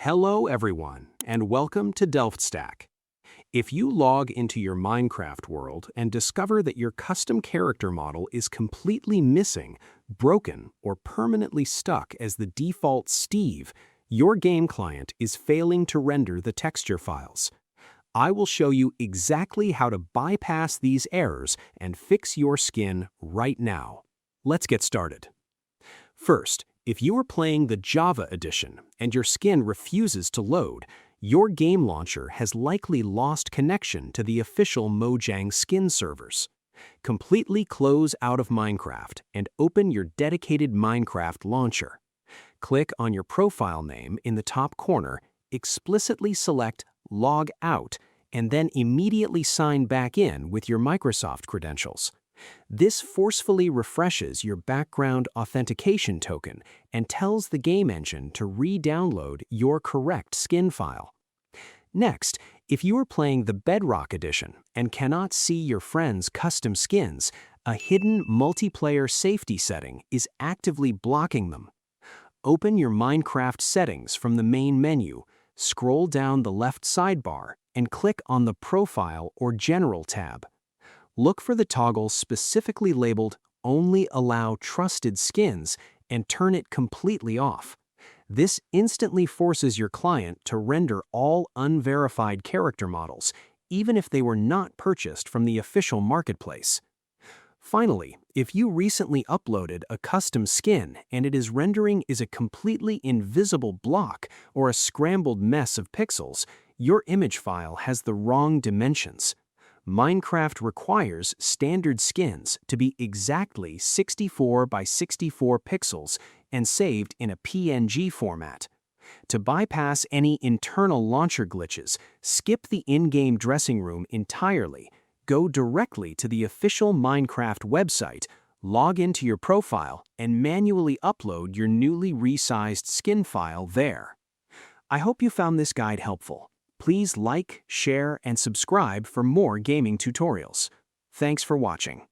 Hello everyone, and welcome to DelftStack. If you log into your Minecraft world and discover that your custom character model is completely missing, broken, or permanently stuck as the default Steve, your game client is failing to render the texture files. I will show you exactly how to bypass these errors and fix your skin right now. Let's get started. First, if you are playing the Java edition and your skin refuses to load, your game launcher has likely lost connection to the official Mojang skin servers. Completely close out of Minecraft and open your dedicated Minecraft launcher. Click on your profile name in the top corner, explicitly select Log Out, and then immediately sign back in with your Microsoft credentials. This forcefully refreshes your background authentication token and tells the game engine to re-download your correct skin file. Next, if you are playing the Bedrock edition and cannot see your friends' custom skins, a hidden multiplayer safety setting is actively blocking them. Open your Minecraft settings from the main menu, scroll down the left sidebar, and click on the Profile or General tab. Look for the toggle specifically labeled Only Allow Trusted Skins and turn it completely off. This instantly forces your client to render all unverified character models, even if they were not purchased from the official marketplace. Finally, if you recently uploaded a custom skin and it is rendering a completely invisible block or a scrambled mess of pixels, your image file has the wrong dimensions. Minecraft requires standard skins to be exactly 64 by 64 pixels and saved in a PNG format. To bypass any internal launcher glitches, skip the in-game dressing room entirely, go directly to the official Minecraft website, log into your profile, and manually upload your newly resized skin file there. I hope you found this guide helpful. Please like, share, and subscribe for more gaming tutorials. Thanks for watching.